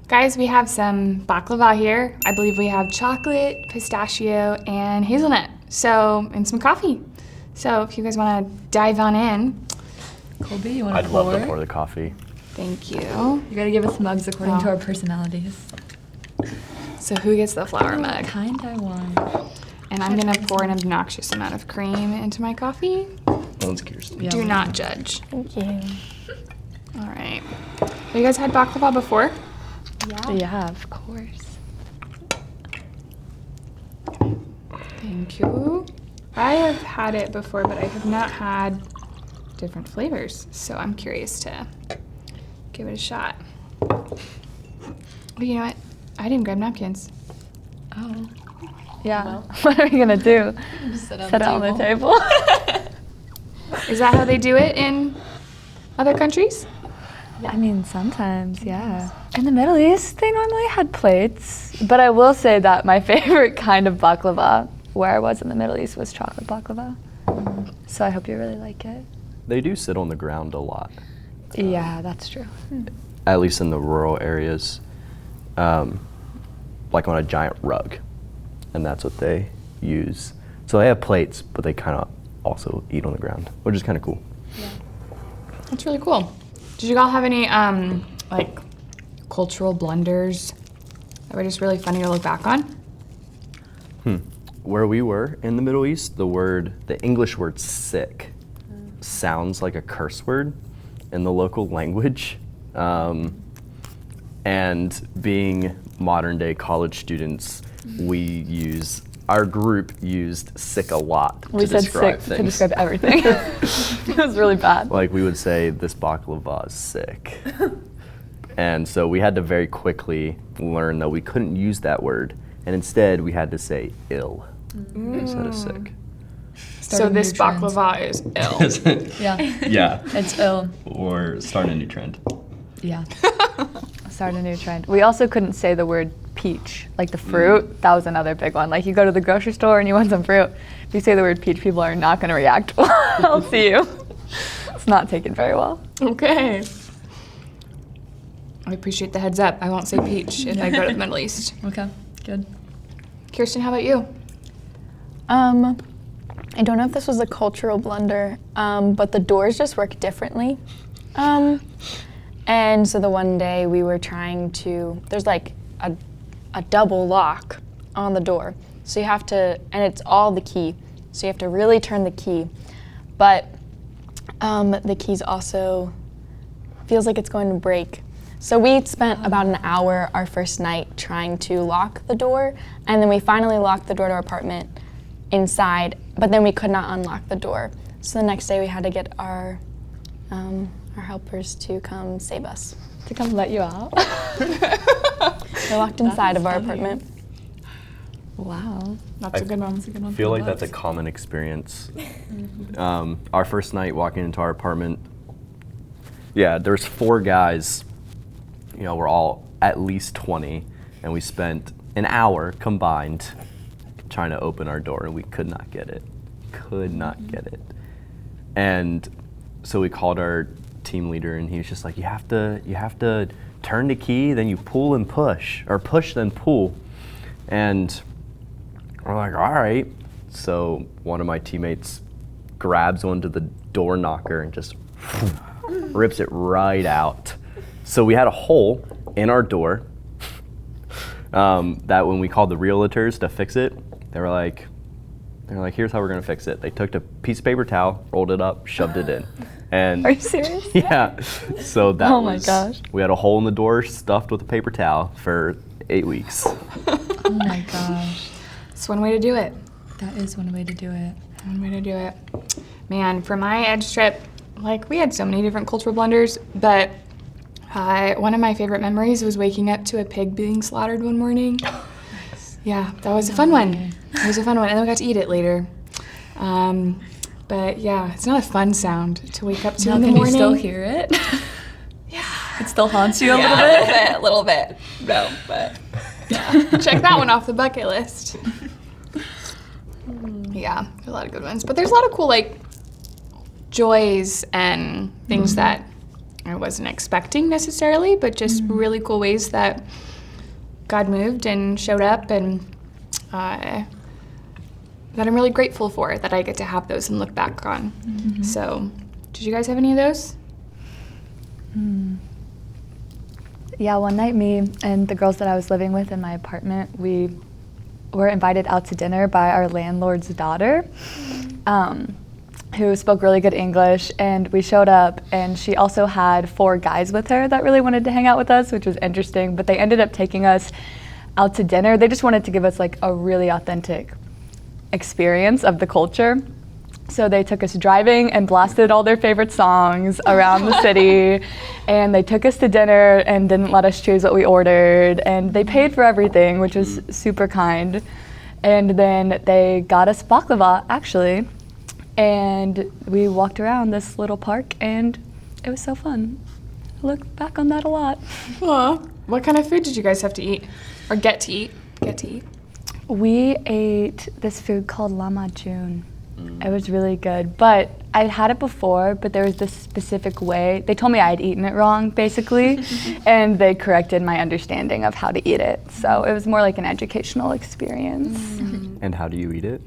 Guys, we have some baklava here. I believe we have chocolate, pistachio, and hazelnut. And some coffee. So if you guys want to dive on in. Colby, you want to I'd pour? love to pour the coffee. Thank you. You gotta give us mugs according to our personalities. So who gets the flower mug? Kind I want. And I'm gonna pour an obnoxious amount of cream into my coffee. One's Kirsten. Yeah, Do not judge. Thank you. All right. Have you guys had baklava before? Yeah, of course. Thank you. I have had it before, but I have not had different flavors. So I'm curious to give it a shot. Oh, you know what? I didn't grab napkins. Oh. Yeah. Well. What are we gonna do? Just sit Set it on the table? Is that how they do it in other countries? I mean, sometimes, yeah. In the Middle East, they normally had plates. But I will say that my favorite kind of baklava, where I was in the Middle East, was chocolate baklava. So I hope you really like it. They do sit on the ground a lot, Yeah, that's true. at least in the rural areas, like on a giant rug, and that's what they use. So they have plates, but they kind of also eat on the ground, which is kind of cool. That's really cool. Did you all have any like cultural blunders that were just really funny to look back on? Where we were in the Middle East, the English word sick sounds like a curse word in the local language. And being modern day college students, our group used sick a lot We to said describe sick things. to describe everything. It was really bad. Like we would say, this baklava is sick. And so we had to very quickly learn that we couldn't use that word. And instead we had to say ill instead of sick. So this baklava is ill. Yeah, Yeah. it's ill. Or start a new trend. Yeah. Start a new trend. We also couldn't say the word peach, like the fruit. That was another big one. Like you go to the grocery store and you want some fruit. If you say the word peach, people are not going to react well. I'll see you. It's not taken very well. Okay. I appreciate the heads up. I won't say peach if I go to the Middle East. Okay, good. Kirsten, how about you? I don't know if this was a cultural blunder, but the doors just work differently. And so the one day we were trying to, there's like a double lock on the door. So you have to, and it's all the key. So you have to really turn the key. But the keys also feels like it's going to break. So we spent about an hour our first night trying to lock the door, and then we finally locked the door to our apartment inside, but then we could not unlock the door. So the next day we had to get our helpers to come save us. To come let you out. They're locked inside of our apartment. Wow. That's a good one. That's a good one. I feel like that's a common experience. Our first night walking into our apartment, there's 4 guys, we're all at least 20, and we spent an hour combined trying to open our door, and we could not get it. And so we called our team leader, and he was just like, you have to turn the key, then you pull and push, or push then pull. And we're like, all right. So one of my teammates grabs onto the door knocker and just rips it right out. So we had a hole in our door that when we called the realtors to fix it, they were like, here's how we're gonna fix it. They took a piece of paper towel, rolled it up, shoved it in. And Are you serious? yeah. So that Oh my gosh. We had a hole in the door stuffed with a paper towel for 8 weeks. Oh my gosh. It's one way to do it. That is one way to do it. One way to do it. Man, for my edge trip, we had so many different cultural blunders, but one of my favorite memories was waking up to a pig being slaughtered one morning. Yeah, that was a fun one. It was a fun one, and then we got to eat it later. But yeah, it's not a fun sound to wake up to in the Can morning. you still hear it? Yeah. It still haunts you a little bit? A little bit. No, but yeah. Check that one off the bucket list. Yeah, a lot of good ones. But there's a lot of cool, joys and things that I wasn't expecting necessarily, but just really cool ways that God moved and showed up, and that I'm really grateful for, that I get to have those and look back on. So, did you guys have any of those? Yeah, one night me and the girls that I was living with in my apartment, we were invited out to dinner by our landlord's daughter, who spoke really good English, and we showed up, and she also had 4 guys with her that really wanted to hang out with us, which was interesting, but they ended up taking us out to dinner. They just wanted to give us like a really authentic experience of the culture. So they took us driving and blasted all their favorite songs around the city, and they took us to dinner and didn't let us choose what we ordered, and they paid for everything, which was super kind. And then they got us baklava, actually, and we walked around this little park, and it was so fun. I look back on that a lot. Aw. What kind of food did you guys have to eat? Or get to eat? Get to eat. We ate this food called lamajun. It was really good, but I'd had it before, but there was this specific way. They told me I'd eaten it wrong, basically, and they corrected my understanding of how to eat it. So it was more like an educational experience. And how do you eat it?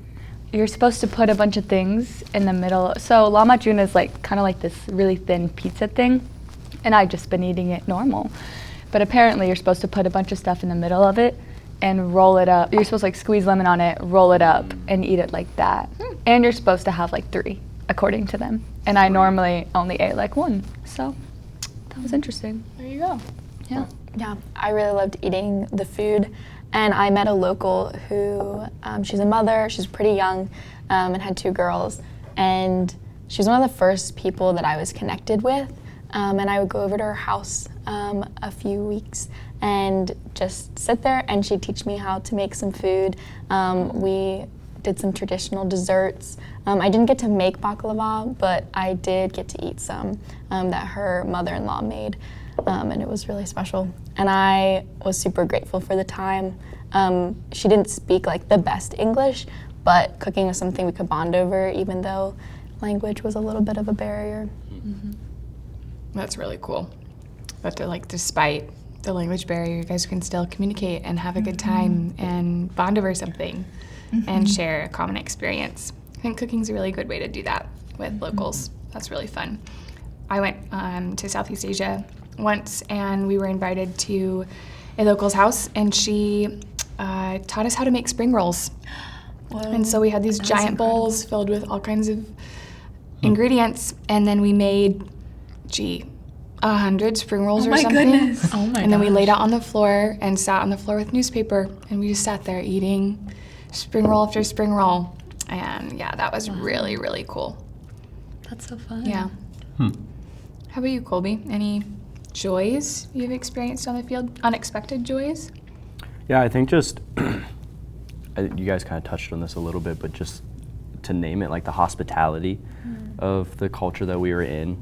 You're supposed to put a bunch of things in the middle. So lamajun is like kind of like this really thin pizza thing, and I'd just been eating it normal. But apparently you're supposed to put a bunch of stuff in the middle of it and roll it up. You're supposed to like squeeze lemon on it, roll it up, and eat it like that. And you're supposed to have like 3, according to them. And I normally only ate like 1, so that was interesting. There you go. Yeah. Yeah, I really loved eating the food, and I met a local who, she's a mother, she's pretty young, and had 2 girls, and she was one of the first people that I was connected with, and I would go over to her house a few weeks and just sit there, and she'd teach me how to make some food. We did some traditional desserts. I didn't get to make baklava, but I did get to eat some that her mother-in-law made, and it was really special. And I was super grateful for the time. She didn't speak like the best English, but cooking was something we could bond over, even though language was a little bit of a barrier. That's really cool. But like, despite the language barrier, you guys can still communicate and have a good time and bond over something and share a common experience. I think cooking's a really good way to do that with locals. That's really fun. I went to Southeast Asia once, and we were invited to a local's house, and she taught us how to make spring rolls. Whoa. And so we had these giant bowls filled with all kinds of ingredients, and then we made, 100 spring rolls or something. Goodness. Oh my And then we laid out on the floor and sat on the floor with newspaper, and we just sat there eating spring roll after spring roll. And yeah, that was really, really cool. That's so fun. Yeah. How about you, Colby? Any joys you've experienced on the field? Unexpected joys? Yeah, I think just, you guys kind of touched on this a little bit, but just to name it, like the hospitality of the culture that we were in.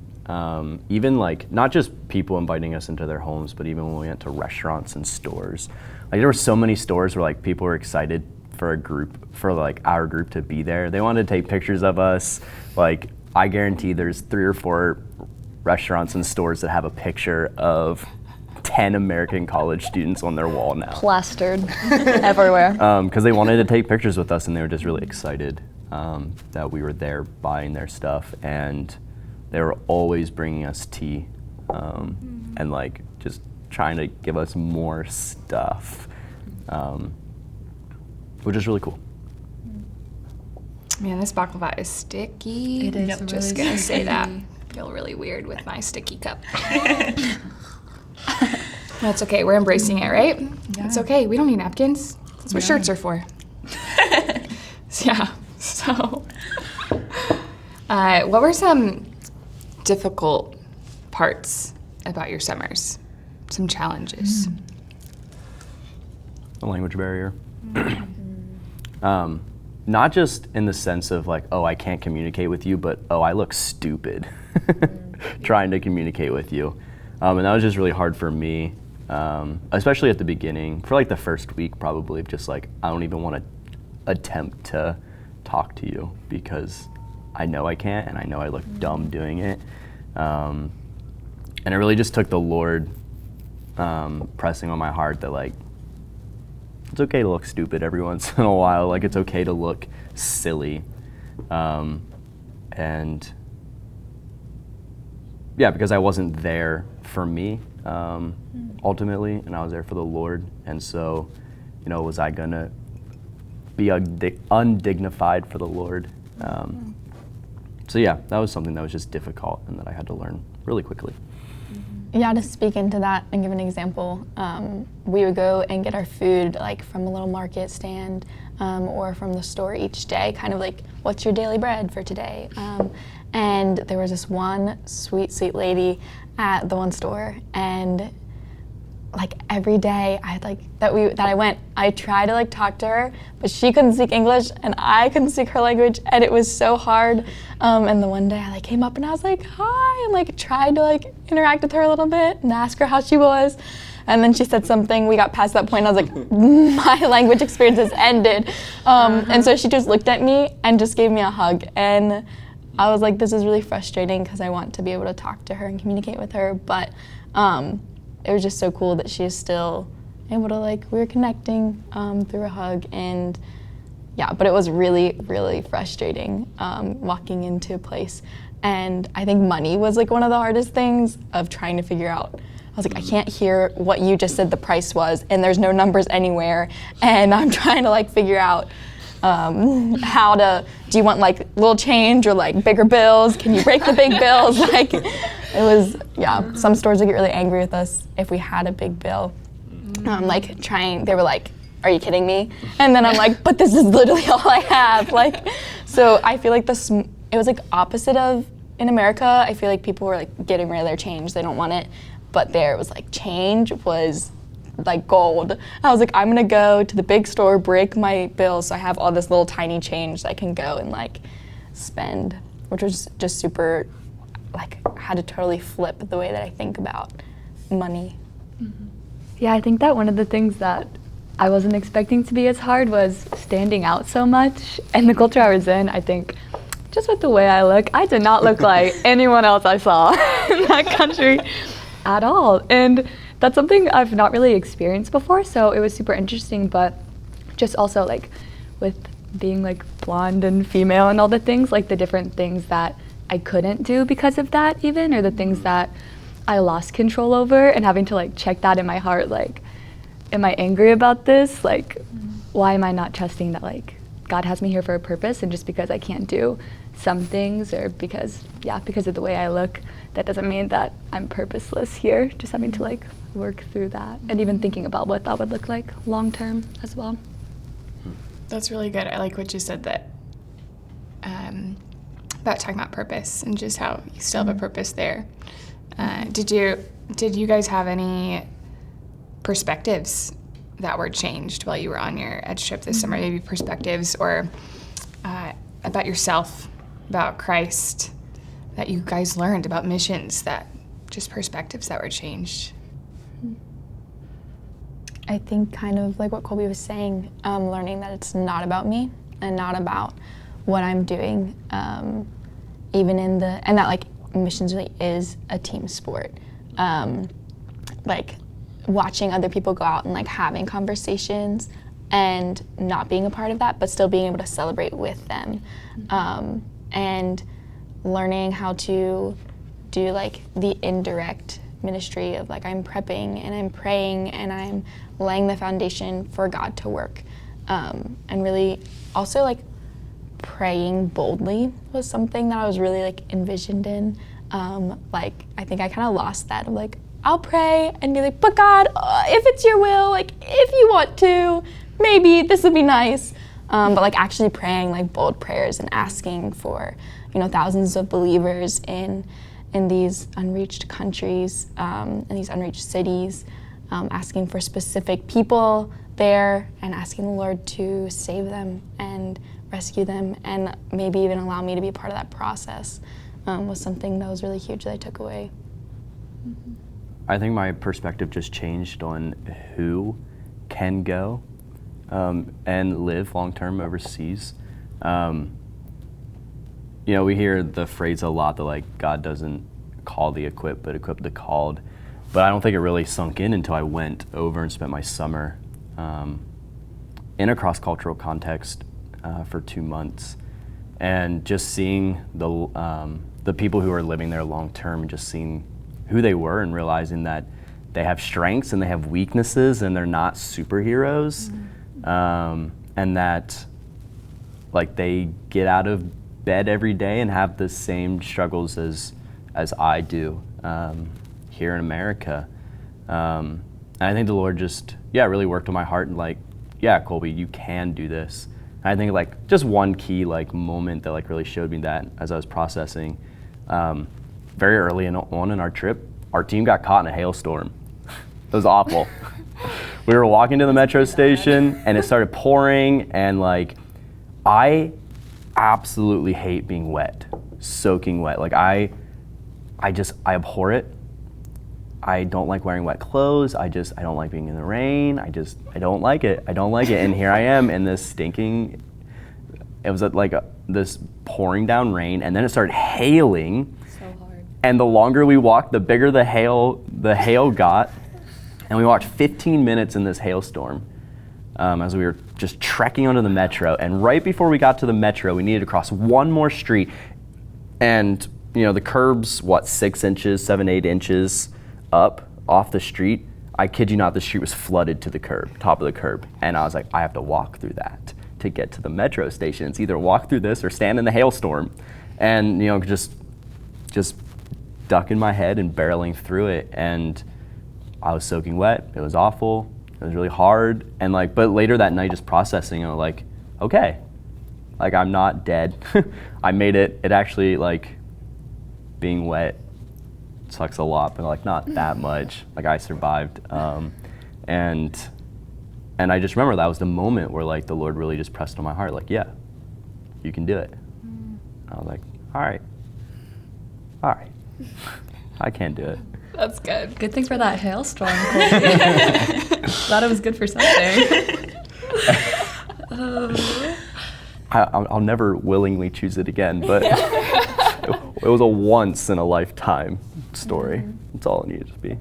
Even like, not just people inviting us into their homes, but even when we went to restaurants and stores. Like there were so many stores where like people were excited for our group to be there. They wanted to take pictures of us. Like I guarantee there's 3 or 4 restaurants and stores that have a picture of 10 American college students on their wall now. Plastered everywhere. Because they wanted to take pictures with us, and they were just really excited that we were there buying their stuff, and they were always bringing us tea and like just trying to give us more stuff, which is really cool. Man, this baklava is sticky. It is Just really gonna say sticky. that. Feel really weird with my sticky cup. That's okay. We're embracing it, right? Yeah. It's okay. We don't need napkins. That's what shirts are for. Yeah. So, what were some difficult parts about your summers? Some challenges. The language barrier. Not just in the sense of like, oh, I can't communicate with you, but oh, I look stupid trying to communicate with you. And that was just really hard for me, especially at the beginning, for like the first week probably, just like, I don't even want to attempt to talk to you because I know I can't, and I know I look dumb doing it. And it really just took the Lord pressing on my heart that, like, it's okay to look stupid every once in a while. Like, it's okay to look silly. And yeah, because I wasn't there for me ultimately, and I was there for the Lord. And so, you know, was I gonna be undignified for the Lord? So yeah, that was something that was just difficult and that I had to learn really quickly. Yeah, to speak into that and give an example, we would go and get our food like from a little market stand or from the store each day, kind of like, what's your daily bread for today? And there was this one sweet, sweet lady at the one store, and like every day I went, I tried to like talk to her, but she couldn't speak English and I couldn't speak her language, and it was so hard. And the one day I like came up and I was like, hi, and like tried to like interact with her a little bit and ask her how she was. And then she said something, we got past that point, and I was like, my language experience has ended. And so she just looked at me and just gave me a hug. And I was like, this is really frustrating because I want to be able to talk to her and communicate with her, but it was just so cool that she is still able to, like, we were connecting through a hug. And yeah, but it was really, really frustrating walking into a place. And I think money was like one of the hardest things of trying to figure out. I was like, I can't hear what you just said the price was, and there's no numbers anywhere. And I'm trying to like figure out how to, do you want like little change or like bigger bills? Can you break the big bills? Like, it was, yeah, some stores would get really angry with us if we had a big bill. They were like, are you kidding me? And then I'm like, but this is literally all I have. Like, so I feel like it was like opposite of in America. I feel like people were like getting rid of their change. They don't want it. But there it was like change was like gold. I was like, I'm gonna go to the big store, break my bill, so I have all this little tiny change that I can go and like spend, which was just super, like, had to totally flip the way that I think about money. Yeah, I think that one of the things that I wasn't expecting to be as hard was standing out so much. And the culture I was in, I think, just with the way I look, I did not look like anyone else I saw in that country at all. And that's something I've not really experienced before, so it was super interesting. But just also like with being like blonde and female and all the things, like the different things that I couldn't do because of that even, or the things that I lost control over, and having to like check that in my heart, like, am I angry about this? Like, why am I not trusting that like God has me here for a purpose, and just because I can't do some things or because of the way I look, that doesn't mean that I'm purposeless here. Just having to like work through that, and even thinking about what that would look like long term as well. That's really good. I like what you said, that about talking about purpose and just how you still have a purpose there. Did you guys have any perspectives that were changed while you were on your Edge trip this summer? Maybe perspectives or about yourself, about Christ, that you guys learned about missions, that just perspectives that were changed? I think kind of like what Colby was saying, learning that it's not about me and not about what I'm doing, and that like missions really is a team sport. Like watching other people go out and like having conversations and not being a part of that, but still being able to celebrate with them, and learning how to do like the indirect ministry of like I'm prepping and I'm praying and I'm laying the foundation for God to work, and really also like praying boldly was something that I was really like envisioned in. Like I think I kind of lost that of like I'll pray and be like, but God, if it's your will, like if you want to, maybe this would be nice. But like actually praying like bold prayers and asking for, thousands of believers in these unreached countries, in these unreached cities, asking for specific people there and asking the Lord to save them and rescue them and maybe even allow me to be a part of that process, was something that was really huge that I took away. I think my perspective just changed on who can go and live long-term overseas. We hear the phrase a lot that like God doesn't call the equip, but equip the called. But I don't think it really sunk in until I went over and spent my summer in a cross-cultural context for 2 months, and just seeing the people who are living there long term, and just seeing who they were and realizing that they have strengths and they have weaknesses and they're not superheroes, and that like they get out of bed every day and have the same struggles as I do here in America. And I think the Lord just, really worked on my heart and like, Colby, you can do this. And I think like just one key like moment that like really showed me that as I was processing, very early on in our trip, our team got caught in a hailstorm. It was awful. We were walking to the metro station and it started pouring, and like I absolutely hate being wet, soaking wet. Like I abhor it. I don't like wearing wet clothes. I don't like being in the rain. I don't like it. And here I am in this stinking, it was this pouring down rain, and then it started hailing. So hard. And the longer we walked, the bigger the hail got. And we walked 15 minutes in this hailstorm as we were just trekking onto the metro. And right before we got to the metro, we needed to cross one more street. And the curb's 6 inches, 7-8 inches up off the street. I kid you not, the street was flooded to the curb, top of the curb. And I was like, I have to walk through that to get to the metro station. It's either walk through this or stand in the hailstorm. And just ducking my head and barreling through it. And I was soaking wet. It was awful. It was really hard. And but later that night, just processing, I was like, okay, like I'm not dead. I made it. It actually being wet sucks a lot, but not that much. I survived. And I just remember that was the moment where the Lord really just pressed on my heart, you can do it. I was like, all right, I can do it. That's good. Good thing for that hailstorm, Colby. Glad it was good for something. I'll never willingly choose it again, but it was a once in a lifetime story. That's all it needed to be.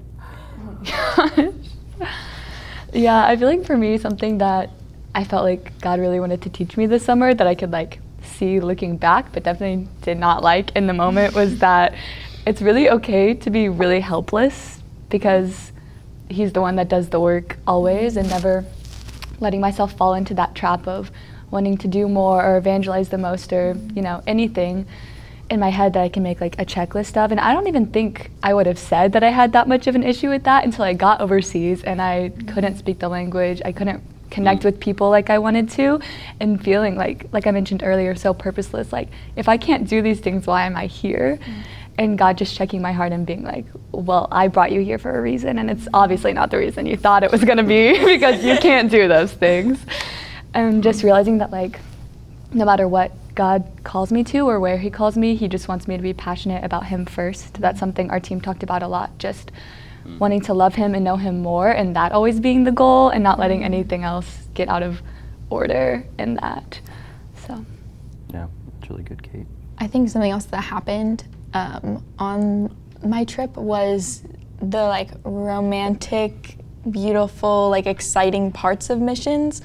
Yeah, I feel like for me, something that I felt like God really wanted to teach me this summer that I could see looking back, but definitely did not like in the moment, was that it's really okay to be really helpless, because He's the one that does the work always, and never letting myself fall into that trap of wanting to do more or evangelize the most, or anything in my head that I can make a checklist of. And I don't even think I would have said that I had that much of an issue with that until I got overseas and I couldn't speak the language. I couldn't connect with people like I wanted to, and feeling like I mentioned earlier, so purposeless. If I can't do these things, why am I here? And God just checking my heart and being like, well, I brought you here for a reason, and it's obviously not the reason you thought it was gonna be, because you can't do those things. And just realizing that no matter what God calls me to or where He calls me, He just wants me to be passionate about Him first. That's something our team talked about a lot, just wanting to love Him and know Him more, and that always being the goal, and not letting anything else get out of order in that. So. Yeah, that's really good, Kate. I think something else that happened on my trip was the romantic, beautiful, exciting parts of missions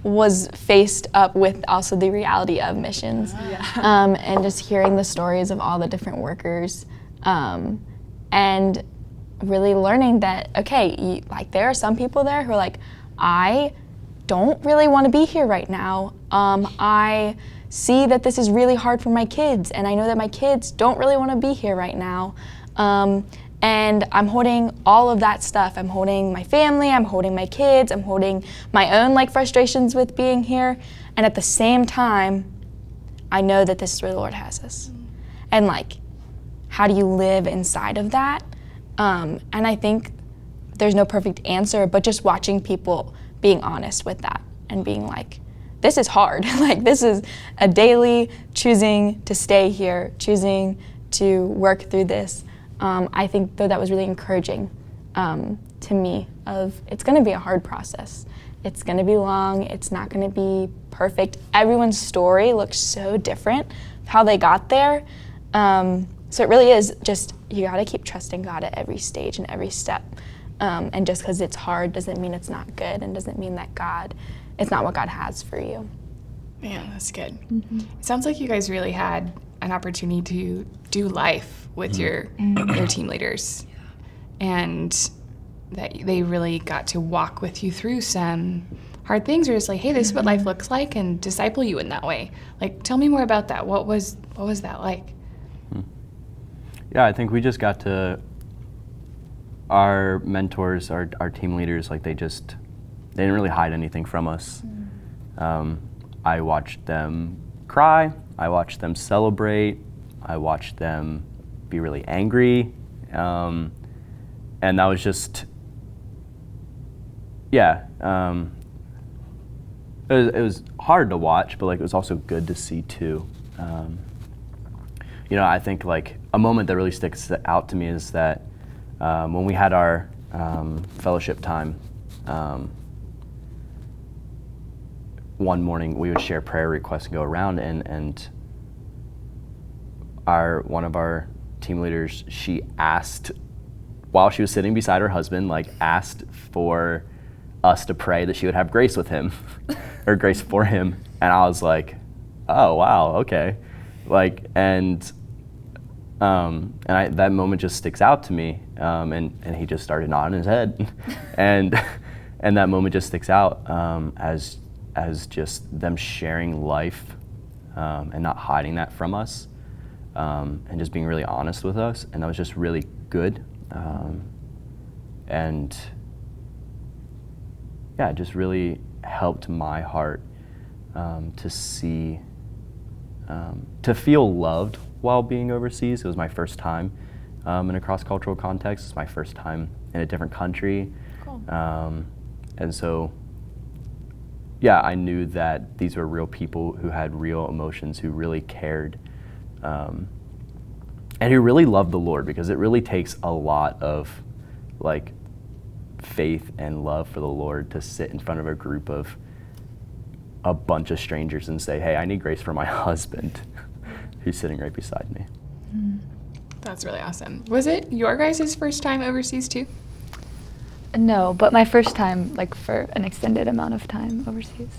was faced up with also the reality of missions. And just hearing the stories of all the different workers, and really learning that, okay, there are some people there who are I don't really want to be here right now. I see that this is really hard for my kids, and I know that my kids don't really want to be here right now. And I'm holding all of that stuff. I'm holding my family, I'm holding my kids, I'm holding my own frustrations with being here. And at the same time, I know that this is where the Lord has us. And how do you live inside of that? And I think there's no perfect answer, but just watching people being honest with that and being this is hard. This is a daily choosing to stay here, choosing to work through this. I think that was really encouraging to me of it's gonna be a hard process. It's gonna be long, it's not gonna be perfect. Everyone's story looks so different, how they got there. So it really is just you got to keep trusting God at every stage and every step. And just because it's hard doesn't mean it's not good, and doesn't mean that it's not what God has for you. Man, that's good. It sounds like you guys really had an opportunity to do life with your team leaders, and that they really got to walk with you through some hard things, or just like, hey, this is what life looks like, and disciple you in that way. Like, tell me more about that. What was that like? Yeah, I think we just got to, our mentors, our team leaders, like they didn't really hide anything from us. I watched them cry, I watched them celebrate, I watched them be really angry, and that was just, it was hard to watch, but like it was also good to see too. I think like a moment that really sticks out to me is that when we had our fellowship time, one morning we would share prayer requests and go around, and one of our team leaders, she asked, while she was sitting beside her husband, like asked for us to pray that she would have grace with him or grace for him. And I was like, oh wow, okay. Like, that moment just sticks out to me. And he just started nodding his head. and that moment just sticks out as just them sharing life and not hiding that from us, and just being really honest with us. And that was just really good. And yeah, it just really helped my heart to see, to feel loved while being overseas. It was my first time in a cross-cultural context. It's my first time in a different country. Cool. And so, yeah, I knew that these were real people who had real emotions, who really cared, and who really loved the Lord, because it really takes a lot of like faith and love for the Lord to sit in front of a group of a bunch of strangers and say, hey, I need grace for my husband who's sitting right beside me. That's really awesome. Was it your guys' first time overseas too? No, but my first time, like for an extended amount of time overseas.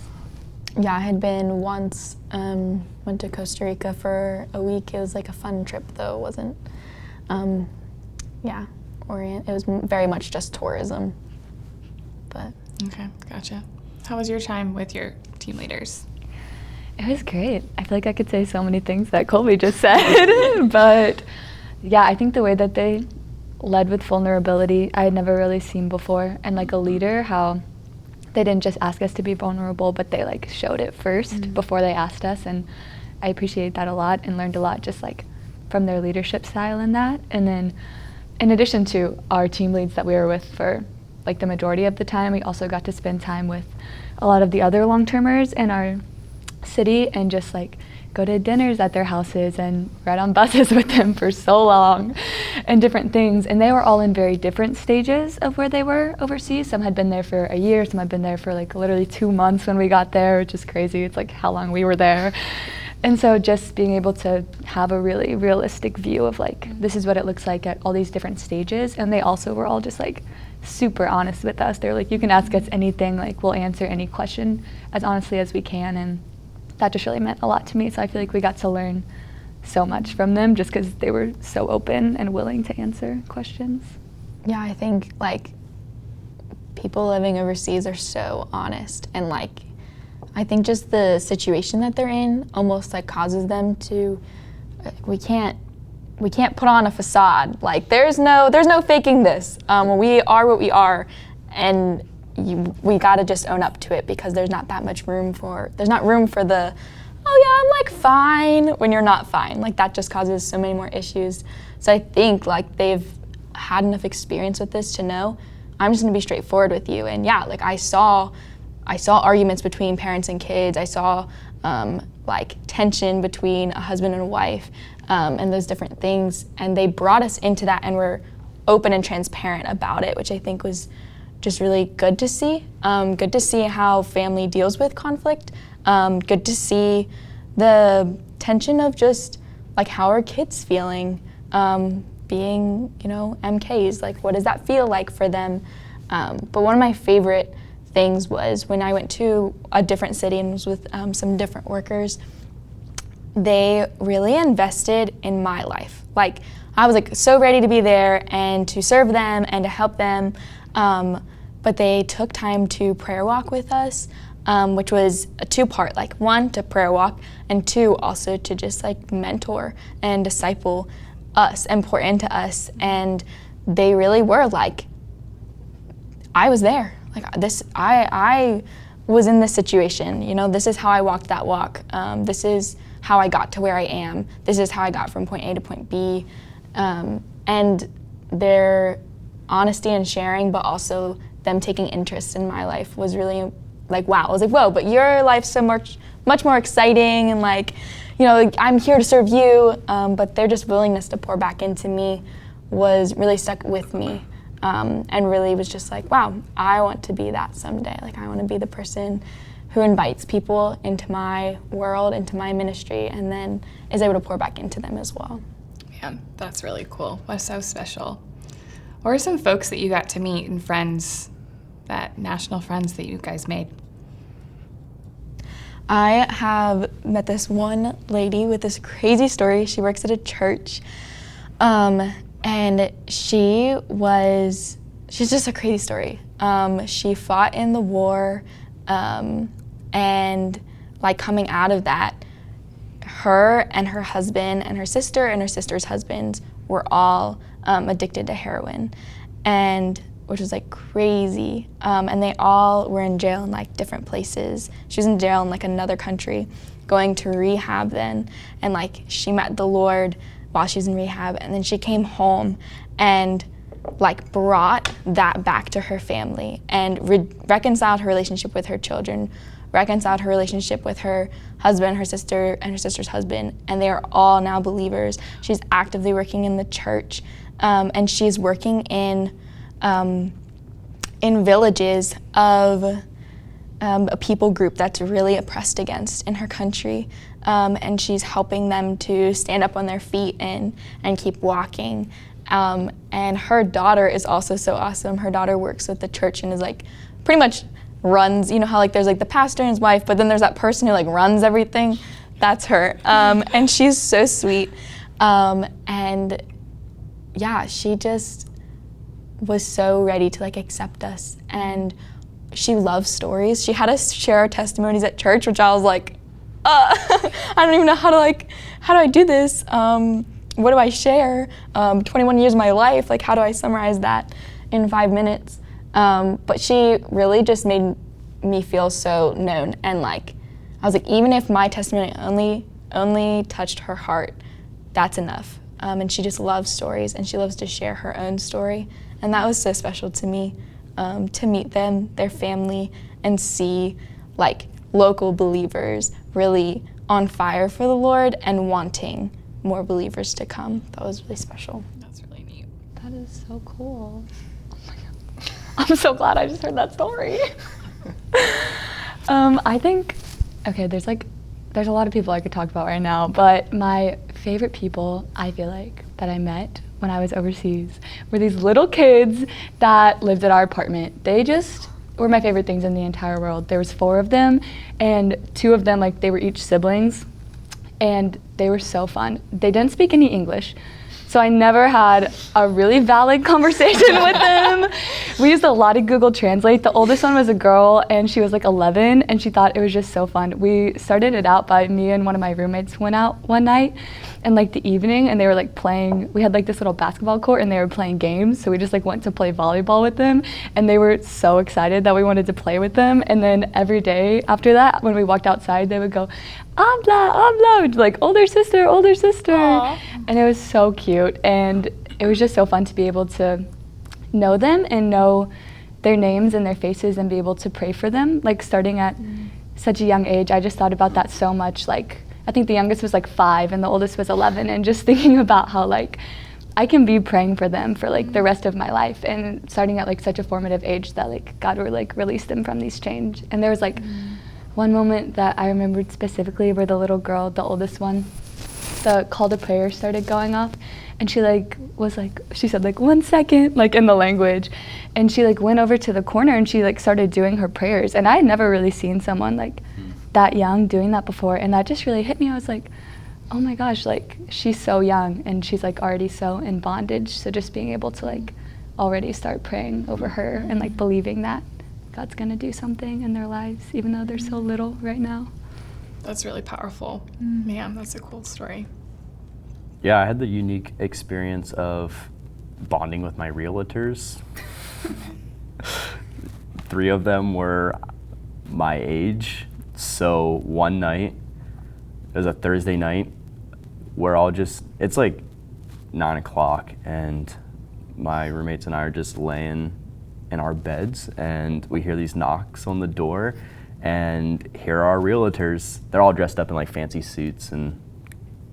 Yeah, I had been once, went to Costa Rica for a week. It was like a fun trip though, it wasn't, it was very much just tourism, but. Okay, gotcha. How was your time with your team leaders? It was great. I feel like I could say so many things that Colby just said, but yeah, I think the way that they led with vulnerability, I had never really seen before. And like a leader, how they didn't just ask us to be vulnerable, but they like showed it first before they asked us. And I appreciate that a lot and learned a lot just like from their leadership style in that. And then in addition to our team leads that we were with for like the majority of the time, we also got to spend time with a lot of the other long-termers in our city and just like go to dinners at their houses and ride on buses with them for so long and different things. And they were all in very different stages of where they were overseas. Some had been there for a year, some had been there for like literally 2 months when we got there, which is crazy. It's like how long we were there. And so just being able to have a really realistic view of like, this is what it looks like at all these different stages. And they also were all just like super honest with us. They're like, you can ask us anything, like we'll answer any question as honestly as we can. And that just really meant a lot to me. So I feel like we got to learn so much from them just because they were so open and willing to answer questions. Yeah, I think like people living overseas are so honest, and like I think just the situation that they're in almost like causes them to, we can't put on a facade. Like there's no faking this. We are what we are, and we gotta just own up to it, because there's not room for the, oh yeah, I'm like fine, when you're not fine. Like that just causes so many more issues. So I think like they've had enough experience with this to know, I'm just gonna be straightforward with you. And yeah, like I saw arguments between parents and kids. I saw like tension between a husband and a wife, and those different things. And they brought us into that and were open and transparent about it, which I think was just really good to see. Good to see how family deals with conflict. Good to see the tension of just like how are kids feeling. being, you know, MKs. Like, what does that feel like for them? But one of my favorite things was when I went to a different city and was with some different workers. They really invested in my life. Like, I was like so ready to be there and to serve them and to help them, but they took time to prayer walk with us, which was a two-part, like one, to prayer walk, and two, also to just like mentor and disciple us and pour into us. And they really were like, I was there. Like this, I was in this situation, you know, this is how I walked that walk. This is how I got to where I am. This is how I got from point A to point B. And their honesty and sharing, but also them taking interest in my life was really like, wow. I was like, whoa, but your life's so much more exciting, and like, you know, like, I'm here to serve you. But their just willingness to pour back into me was really stuck with me. And really was just like, wow, I want to be that someday. Like, I want to be the person who invites people into my world, into my ministry, and then is able to pour back into them as well. Man, that's really cool. That's so special. What are some folks that you got to meet and friends, that national friends that you guys made? I have met this one lady with this crazy story. She works at a church, and she's just a crazy story. She fought in the war, and like coming out of that, her and her husband and her sister and her sister's husband were all addicted to heroin, and which was like crazy. And they all were in jail in like different places. She was in jail in like another country, going to rehab then, and like she met the Lord while she was in rehab, and then she came home and like brought that back to her family and reconciled her relationship with her children, reconciled her relationship with her husband, her sister, and her sister's husband, and they are all now believers. She's actively working in the church, and she's working in villages of a people group that's really oppressed against in her country, and she's helping them to stand up on their feet and keep walking. And her daughter is also so awesome. Her daughter works with the church and is like pretty much runs, you know how like there's like the pastor and his wife, but then there's that person who like runs everything. That's her. And she's so sweet. And yeah, she just was so ready to like accept us, and she loves stories. She had us share our testimonies at church, which I was like, I don't even know how do I do this? What do I share? 21 years of my life, like how do I summarize that in 5 minutes? But she really just made me feel so known, and like, I was like, even if my testimony only touched her heart, that's enough. And she just loves stories, and she loves to share her own story. And that was so special to me, to meet them, their family, and see like local believers really on fire for the Lord and wanting more believers to come. That was really special. That's really neat. That is so cool. Oh my God. I'm so glad I just heard that story. I think, okay, there's a lot of people I could talk about right now, but my favorite people, I feel like, that I met when I was overseas were these little kids that lived at our apartment. They just were my favorite things in the entire world. There was 4 of them, and 2 of them, like, they were each siblings, and they were so fun. They didn't speak any English, so I never had a really valid conversation with them. We used a lot of Google Translate. The oldest one was a girl, and she was like 11, and she thought it was just so fun. We started it out by me and one of my roommates went out one night in like the evening, and they were like playing, we had like this little basketball court, and they were playing games, so we just like went to play volleyball with them, and they were so excited that we wanted to play with them. And then every day after that, when we walked outside, they would go, habla, like older sister. Aww. And it was so cute, and it was just so fun to be able to know them and know their names and their faces and be able to pray for them, like starting at such a young age. I just thought about that so much. Like, I think the youngest was like 5 and the oldest was 11, and just thinking about how like I can be praying for them for like the rest of my life, and starting at like such a formative age that like God would like release them from these chains. And there was like one moment that I remembered specifically where the little girl, the oldest one, the call to prayer started going off, and she she said 1 second, in the language, and she went over to the corner and she started doing her prayers, and I had never really seen someone that young doing that before, and that just really hit me. I was like, oh my gosh, she's so young and she's already so in bondage, so just being able to already start praying over her and believing that God's gonna do something in their lives even though they're so little right now. That's really powerful. Man, that's a cool story. Yeah, I had the unique experience of bonding with my realtors. 3 of them were my age. So one night, it was a Thursday night, we're all just, it's 9 o'clock, and my roommates and I are just laying in our beds, and we hear these knocks on the door, and here are our realtors. They're all dressed up in fancy suits, and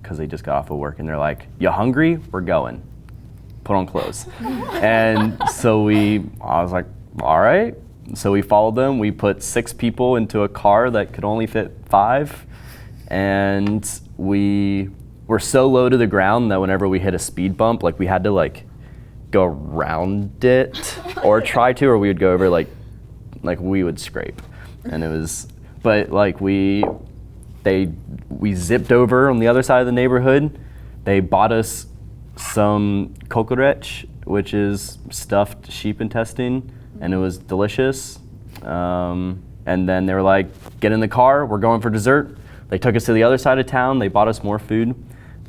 because they just got off of work, and they're like, "You hungry? We're going. Put on clothes." And so I was like, all right. So we followed them. We put 6 people into a car that could only fit 5. And we were so low to the ground that whenever we hit a speed bump, we had to go around it or try to, or we would go over we would scrape. And it was, but we zipped over on the other side of the neighborhood. They bought us some kokorech, which is stuffed sheep intestine, and it was delicious. And then they were like, "Get in the car, we're going for dessert." They took us to the other side of town. They bought us more food.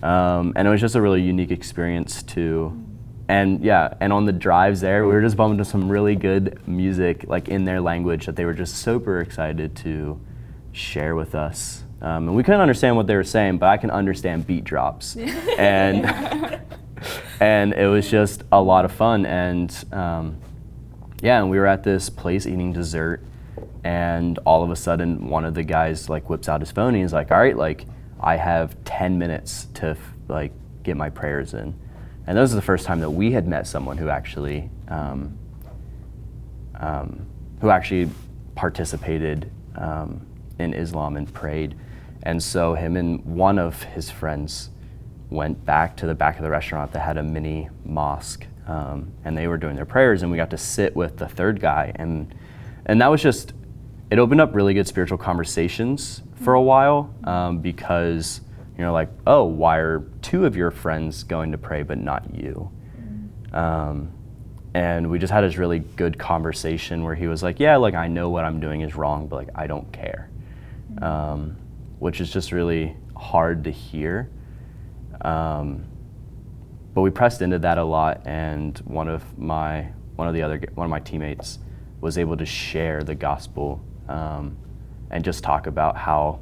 And it was just a really unique experience too. And yeah, and on the drives there, we were just bumping to some really good music, in their language, that they were just super excited to share with us. And we couldn't understand what they were saying, but I can understand beat drops. And and it was just a lot of fun. And and we were at this place eating dessert, and all of a sudden one of the guys whips out his phone, and he's like, "All right, I have 10 minutes to get my prayers in." And that was the first time that we had met someone who actually participated in Islam and prayed. And so him and one of his friends went back to the back of the restaurant that had a mini mosque, and they were doing their prayers, and we got to sit with the third guy, and that was just, it opened up really good spiritual conversations for a while, because oh, why are 2 of your friends going to pray but not you? And we just had this really good conversation where he was like, yeah, I know what I'm doing is wrong, but I don't care. Which is just really hard to hear. But we pressed into that a lot, and one of my teammates was able to share the gospel, and just talk about how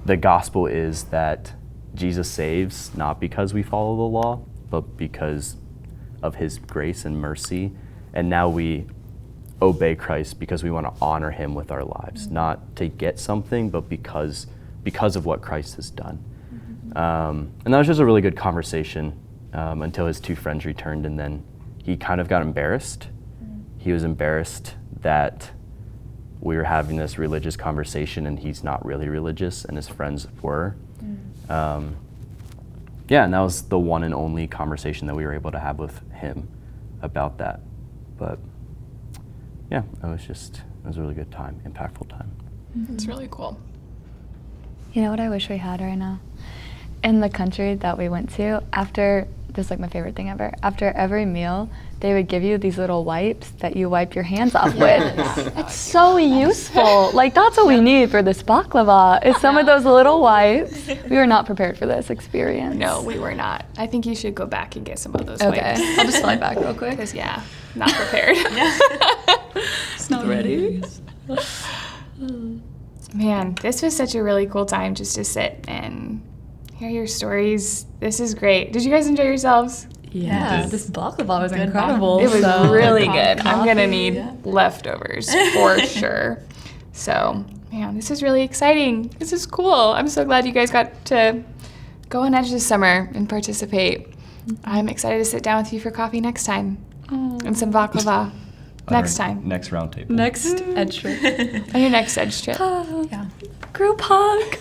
the gospel is that Jesus saves not because we follow the law, but because of his grace and mercy. And now we obey Christ because we want to honor him with our lives, not to get something, but because of what Christ has done. And that was just a really good conversation until his 2 friends returned, and then he kind of got embarrassed. He was embarrassed that we were having this religious conversation and he's not really religious, and his friends were. And that was the one and only conversation that we were able to have with him about that. But yeah, it was a really good time, impactful time. It's really cool. You know what I wish we had right now? In the country that we went to, after, this is my favorite thing ever, after every meal, they would give you these little wipes that you wipe your hands off with. It's so useful. That's what we need for this baklava, is some of those little wipes. We were not prepared for this experience. No, we were not. I think you should go back and get some of those Okay, wipes. I'll just slide back real quick. Because, not prepared. It's not ready. Man, this was such a really cool time just to sit and hear your stories. This is great. Did you guys enjoy yourselves? Yeah, this baklava was incredible. It was really good. Coffee, I'm gonna need leftovers for sure. So, man, this is really exciting. This is cool. I'm so glad you guys got to go on Edge this summer and participate. I'm excited to sit down with you for coffee next time and some baklava. Next time. Next roundtable. Next edge trip. On your next edge trip. Yeah. Group hug.